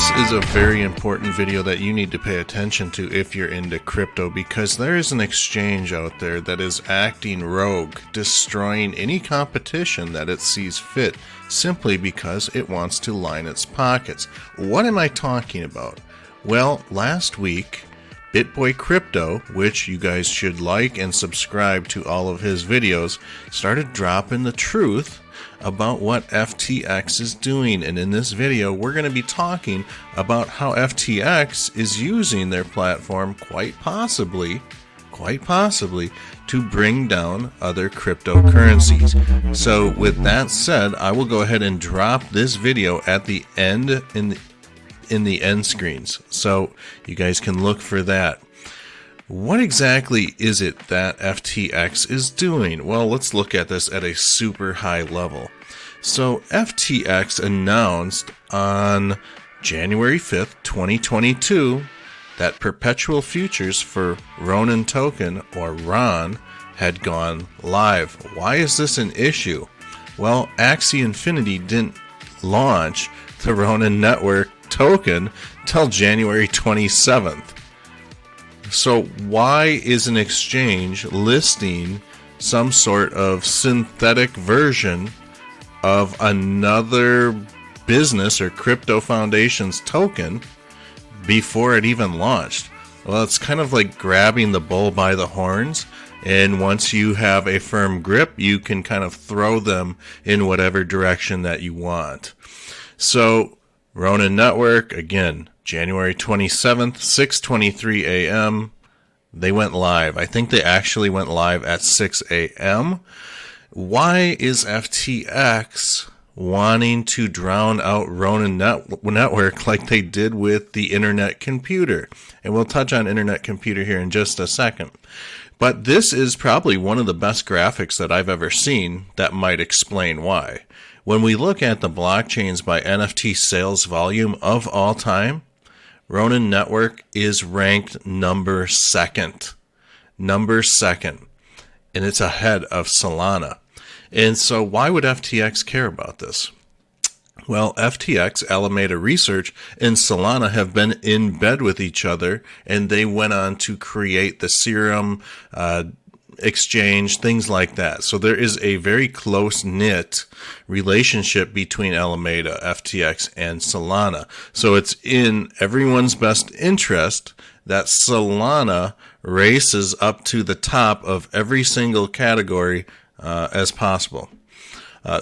This is a very important video that you need to pay attention to if you're into crypto, because there is an exchange out there that is acting rogue, destroying any competition that it sees fit simply because it wants to line its pockets. What am I talking about? Well, last week, BitBoy Crypto, which you guys should like and subscribe to all of his videos, started dropping the truth about what FTX is doing. And in this video, we're going to be talking about how FTX is using their platform quite possibly to bring down other cryptocurrencies. So with that said, I will go ahead and drop this video at the end in the end screens, so you guys can look for that. What exactly is it that FTX is doing? Well, let's look at this at a super high level. So FTX announced on January 5th, 2022 that perpetual futures for Ronin token, or RON, had gone live. Why is this an issue? Well, Dfinity didn't launch the Ronin Network token till January 27th. So why is an exchange listing some sort of synthetic version of another business or crypto foundation's token before it even launched? Well, it's kind of like grabbing the bull by the horns, and once you have a firm grip, you can kind of throw them in whatever direction that you want. So Ronin Network, again, January 27th, 6:23 a.m., they went live. I think they actually went live at 6 a.m. Why is FTX wanting to drown out Ronin Network like they did with the Internet Computer? And we'll touch on Internet Computer here in just a second. But this is probably one of the best graphics that I've ever seen that might explain why. When we look at the blockchains by NFT sales volume of all time, Ronin Network is ranked number second, and it's ahead of Solana. And so why would FTX care about this? Well, FTX, Alameda Research, and Solana have been in bed with each other, and they went on to create the Serum exchange, things like that. So there is a very close-knit relationship between Alameda, FTX, and Solana. So it's in everyone's best interest that Solana races up to the top of every single category as possible.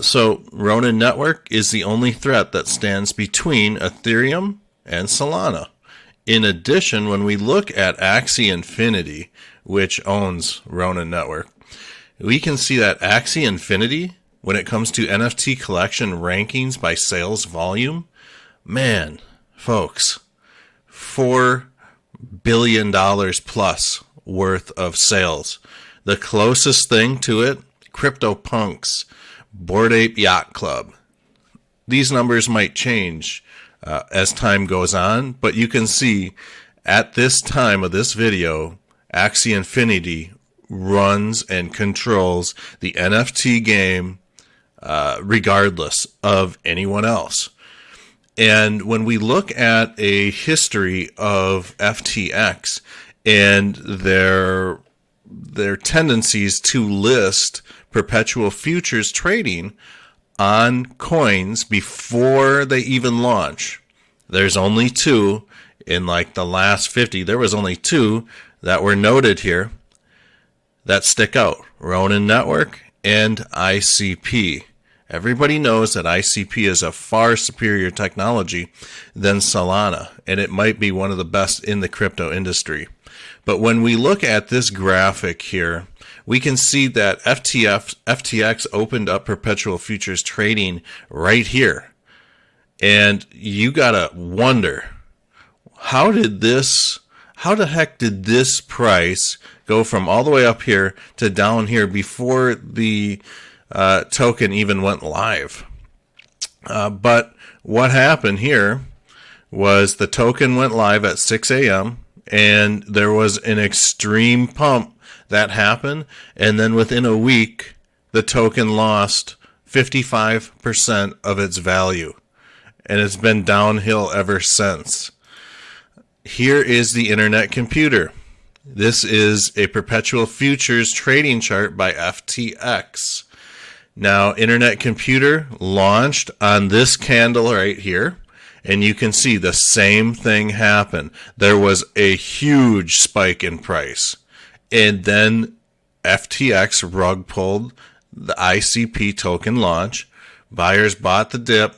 So Ronin Network is the only threat that stands between Ethereum and Solana. In addition, when we look at Dfinity, which owns Ronin Network, we can see that Dfinity, when it comes to NFT collection rankings by sales volume, man, folks, $4 billion plus worth of sales. The closest thing to it, CryptoPunks, Bored Ape Yacht Club. These numbers might change as time goes on, but you can see at this time of this video, Dfinity runs and controls the NFT game regardless of anyone else. And when we look at a history of FTX and their tendencies to list perpetual futures trading on coins before they even launch, there's only two in like the last 50. There was only two that were noted here that stick out: Ronin Network and ICP. Everybody knows that ICP is a far superior technology than Solana, and it might be one of the best in the crypto industry. But when we look at this graphic here, we can see that FTX opened up perpetual futures trading right here. And you gotta wonder, how the heck did this price go from all the way up here to down here before the token even went live? But what happened here was the token went live at 6 a.m. and there was an extreme pump that happened, and then within a week the token lost 55% of its value. and it's been downhill ever since. Here is the Internet Computer. This is a perpetual futures trading chart by FTX. Now, Internet Computer launched on this candle right here, and you can see the same thing happen. There was a huge spike in price, and then FTX rug pulled the ICP token launch. Buyers bought the dip,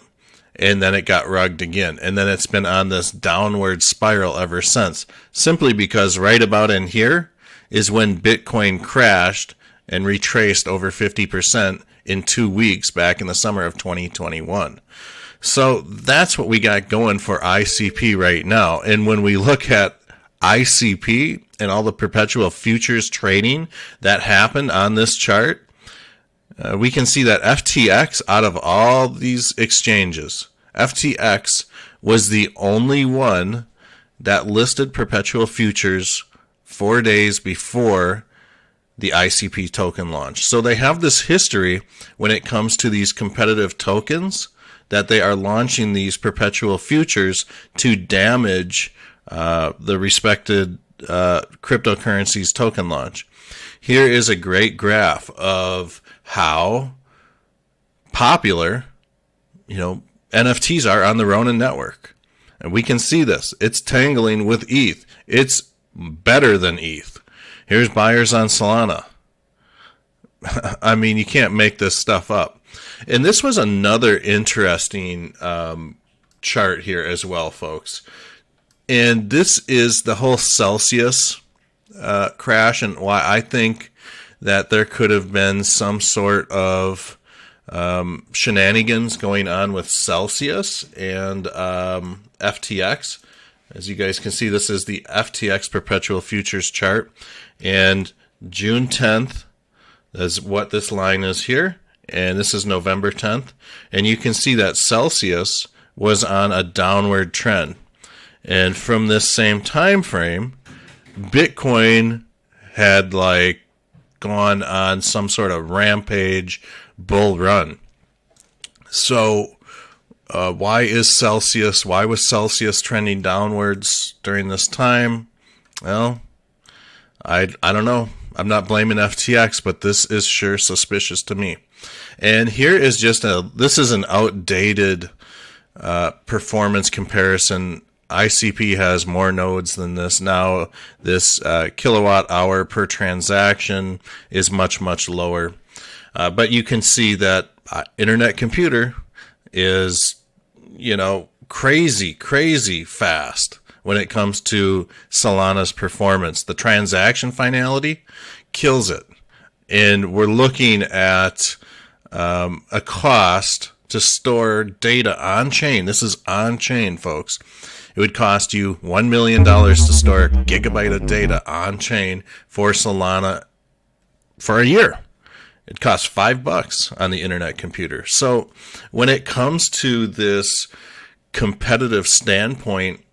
and then it got rugged again. And then it's been on this downward spiral ever since, simply because right about in here is when Bitcoin crashed and retraced over 50% in 2 weeks back in the summer of 2021. So that's what we got going for ICP right now. And when we look at ICP and all the perpetual futures trading that happened on this chart, we can see that FTX, out of all these exchanges, FTX was the only one that listed perpetual futures 4 days before the ICP token launch. So they have this history when it comes to these competitive tokens that they are launching these perpetual futures to damage the respected cryptocurrency's token launch. Here is a great graph of how popular, NFTs are on the Ronin Network. And we can see this. It's tangling with ETH. It's better than ETH. Here's buyers on Solana. I mean, you can't make this stuff up. And this was another interesting chart here as well, folks. And this is the whole Celsius crash, and why I think that there could have been some sort of shenanigans going on with Celsius and FTX. As you guys can see, this is the FTX perpetual futures chart. And June 10th is what this line is here. And this is November 10th. And you can see that Celsius was on a downward trend. And from this same time frame, Bitcoin had gone on some sort of rampage bull run. So why was Celsius trending downwards during this time? Well, I don't know. I'm not blaming FTX, but this is sure suspicious to me. And here is this is an outdated performance comparison. ICP has more nodes than this now. This kilowatt hour per transaction is much, much lower. But you can see that Internet Computer is, crazy fast when it comes to Solana's performance. The transaction finality kills it. And we're looking at a cost to store data on-chain. This is on-chain, folks. It would cost you $1 million to store a gigabyte of data on-chain for Solana for a year. It costs $5 on the Internet Computer. So when it comes to this competitive standpoint,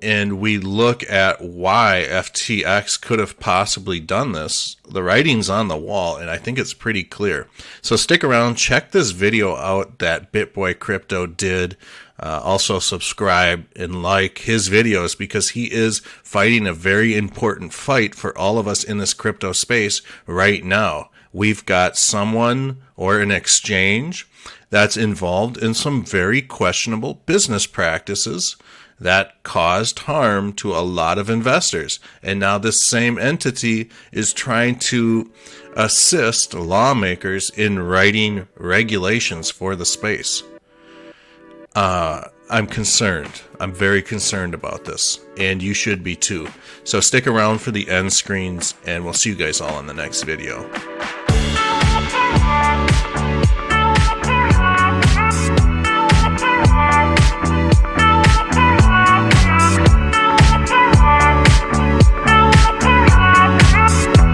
and we look at why FTX could have possibly done this, the writing's on the wall, and I think it's pretty clear. So stick around, check this video out that BitBoy Crypto did. Also subscribe and like his videos, because he is fighting a very important fight for all of us in this crypto space right now. We've got someone or an exchange that's involved in some very questionable business practices that caused harm to a lot of investors. And now this same entity is trying to assist lawmakers in writing regulations for the space. I'm concerned. I'm very concerned about this, and you should be too. So stick around for the end screens, and we'll see you guys all in the next video.